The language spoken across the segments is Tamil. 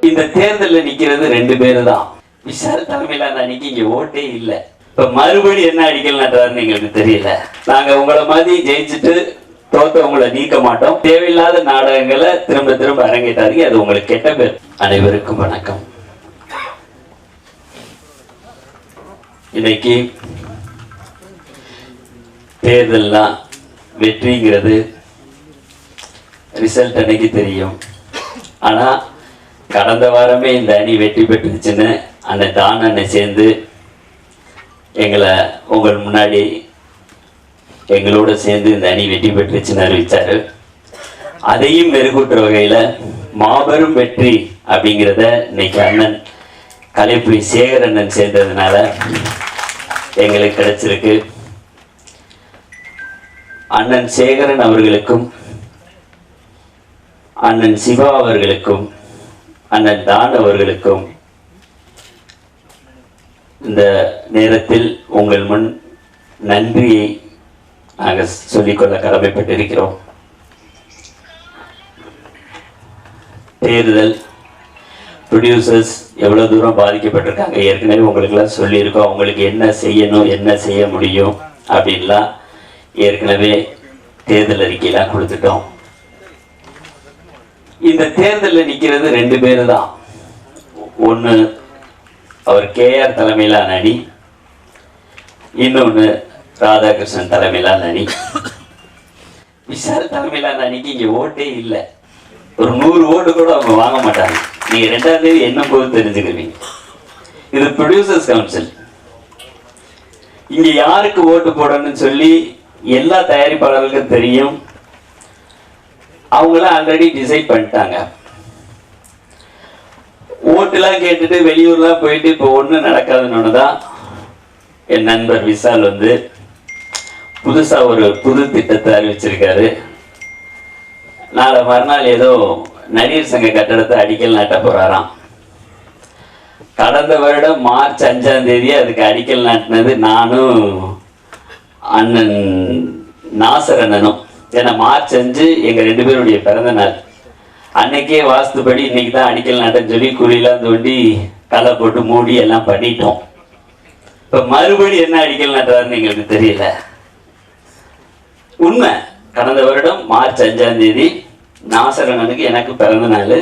இந்த தேர்தலில் நிக்கிறது 2 பேரு தான். விஷால் தலைமையிலான அன்னைக்கு இங்க ஓட்டே இல்லை. இப்ப மறுபடி என்ன அடிக்கல் நட்டுறாருன்னு எங்களுக்கு தெரியல. நாங்க உங்களை மாதிரி ஜெயிச்சுட்டு தோத்தவங்களை நீக்க மாட்டோம். தேவையில்லாத நாடகங்களை திரும்ப திரும்ப அரங்கேற்றாதீங்க, அது உங்களுக்கு கெட்ட பேர். அனைவருக்கும் வணக்கம். இன்னைக்கு தேர்தல்லாம் வெற்றிங்கிறது ரிசல்ட் அன்னைக்கு தெரியும். ஆனா கடந்த வாரமே இந்த அணி வெற்றி பெற்றுச்சுன்னு அண்ணன் தான் அண்ணன் சேர்ந்து எங்களை உங்கள் முன்னாடி எங்களோட சேர்ந்து இந்த அணி வெற்றி பெற்றுச்சுன்னு அறிவிச்சாரு. அதையும் மெருகூட்டுற வகையில் மாபெரும் வெற்றி அப்படிங்கிறத இன்னைக்கு அண்ணன் கலைப்புலி சேகர் அண்ணன் சேர்ந்ததுனால எங்களுக்கு கிடைச்சிருக்கு. அண்ணன் சேகரன் அவர்களுக்கும் அண்ணன் சிவா அவர்களுக்கும் அண்ணன் தான் அவர்களுக்கும் இந்த நேரத்தில் உங்கள் முன் நன்றியை நாங்கள் சொல்லிக்கொள்ள கடமைப்பட்டிருக்கிறோம். தேர்தல் ப்ரொடியூசர்ஸ் எவ்வளோ தூரம் பாதிக்கப்பட்டிருக்காங்க ஏற்கனவே உங்களுக்கெல்லாம் சொல்லியிருக்கோம். அவங்களுக்கு என்ன செய்யணும், என்ன செய்ய முடியும் அப்படின்லாம் ஏற்கனவே தேர்தல் அறிக்கையெல்லாம் கொடுத்துட்டோம். இந்த தேர்தலில் நிற்கிறது 2 பேரு தான். ஒன்று அவர் KR தலைமையிலான அணி, இன்னொன்று ராதாகிருஷ்ணன் தலைமையிலான அணி. விஷால் தலைமையிலான அணிக்கு இங்கே ஓட்டே இல்லை. ஒரு 100 ஓட்டு கூட அவங்க வாங்க மாட்டாங்க. நீங்கள் 2ஆம் தேதி என்ன போது தெரிஞ்சுக்கிறீங்க. இது ப்ரொடியூசர்ஸ் கவுன்சில். இங்கே யாருக்கு ஓட்டு போடணும்னு சொல்லி எல்லா தயாரிப்பாளர்களுக்கும் தெரியும். அவங்களாம் ஆல்ரெடி டிசைட் பண்ணிட்டாங்க. ஓட்டுலாம் கேட்டுட்டு வெளியூர்லாம் போயிட்டு இப்போ ஒன்றும் நடக்காதுன்னு தான் என் நண்பர் விஷால் வந்து புதுசாக ஒரு புது திட்டத்தை அறிவிச்சிருக்காரு. நாளை மறுநாள் ஏதோ நடிகர் சங்க கட்டடத்தை அடிக்கல் நாட்ட போறாராம். கடந்த வருடம் மார்ச் 5ஆம் தேதி அதுக்கு அடிக்கல் நாட்டினது நானும் அண்ணன் நாசர் அண்ணனும். ஏன்னா மார்ச் 5 எங்க 2 பேருடைய பிறந்த நாள். அன்னைக்கே வாஸ்துபடி இன்னைக்கு தான் அடிக்கல் நாட்டன்னு சொல்லி குழியெல்லாம் தோண்டி களை போட்டு மூடி எல்லாம் பண்ணிட்டோம். இப்ப மறுபடி என்ன அடிக்கல் நாட்டுறாருன்னு எங்களுக்கு தெரியல. உண்மை, கடந்த வருடம் மார்ச் 5ஆம் தேதி நாசரண்ணனுக்கு எனக்கு பிறந்த நாள்.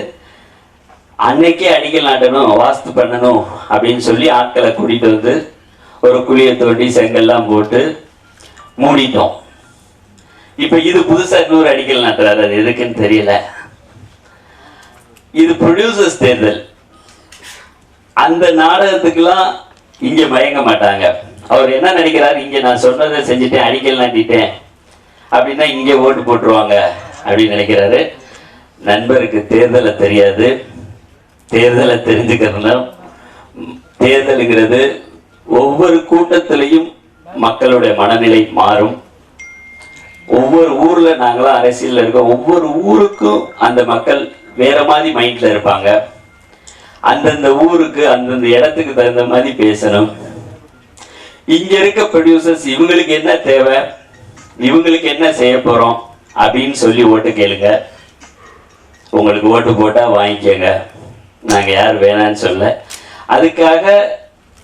அன்னைக்கே அடிக்கல் நாட்டணும், வாஸ்து பண்ணணும் அப்படின்னு சொல்லி ஆட்களை கூட்டிட்டு வந்து ஒரு குழியை தோண்டி செங்கல்லாம் போட்டு மூடிட்டோம். இப்ப இது புதுசா 100 அடிக்கல் நாட்டுறாரு. அது எதுக்குன்னு தெரியல. இது ப்ரொடியூசர்ஸ் தேர்தல். அந்த நாடகத்துக்கெல்லாம் இங்க மயங்க மாட்டாங்க. அவர் என்ன நினைக்கிறாரு, இங்க நான் சொன்னதை செஞ்சுட்டேன், அடிக்கல் நாட்டிட்டேன் அப்படின்னா இங்க ஓட்டு போட்டுருவாங்க அப்படின்னு நினைக்கிறாரு. நண்பருக்கு தேர்தலை தெரியாது. தேர்தலை தெரிஞ்சுக்கிறதுனா, தேர்தலுங்கிறது ஒவ்வொரு கூட்டத்திலையும் மக்களுடைய மனநிலை மாறும். ஒவ்வொரு ஊர்ல நாங்களாம் அரசியல் இருக்கோம். ஒவ்வொரு ஊருக்கும் அந்த மக்கள் வேற மாதிரி மைண்ட்ல இருப்பாங்க. அந்தந்த ஊருக்கு அந்தந்த இடத்துக்கு தகுந்த மாதிரி பேசணும். இங்க இருக்க ப்ரொடியூசர்ஸ் இவங்களுக்கு என்ன தேவை, இவங்களுக்கு என்ன செய்ய போறோம் அப்படின்னு சொல்லி ஓட்டு கேளுங்க. உங்களுக்கு ஓட்டு போட்டா வாங்கிக்கோங்க. நாங்க யார் வேணான்னு சொல்ல. அதுக்காக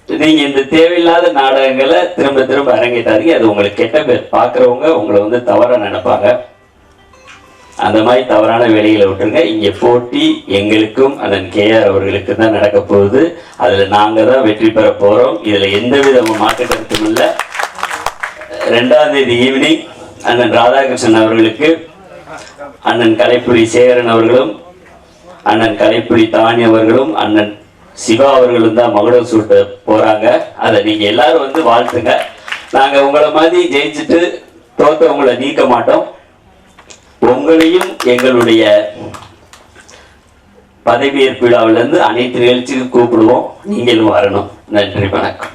நீங்க இந்த தேவையில்லாத நாடகங்களை திரும்ப திரும்ப அரங்கேற்றாதீங்க. அது உங்களுக்கு கெட்ட பேர். பார்க்குறவங்க உங்களை வந்து தவறா நினைப்பாங்க. அந்த மாதிரி தவறான வேலைகளை விட்டுருங்க. இங்க போட்டி எங்களுக்கும் அண்ணன் KR அவர்களுக்கு தான் நடக்க போகுது. அதுல நாங்க தான் வெற்றி பெற போறோம். இதுல எந்த வித மாற்று கருத்தும் இல்லை. 2ஆம் தேதி ஈவினிங் அண்ணன் ராதாகிருஷ்ணன் அவர்களுக்கு அண்ணன் கலைப்புலி சேகரன் அவர்களும் அண்ணன் கலைப்புலி தானி அவர்களும் அண்ணன் சிவா அவர்களும் தான் மகுடம் சூட்ட போறாங்க. அதை நீங்க எல்லாரும் வந்து வாழ்த்துங்க. நாங்க உங்களை மாதிரி ஜெயிச்சுட்டு தோத்தவங்களை நீக்க மாட்டோம். உங்களையும் எங்களுடைய பதவியேற்பு விழாவிலிருந்து அனைத்து நிகழ்ச்சிக்கும் கூப்பிடுவோம். நீங்களும் வரணும். நன்றி, வணக்கம்.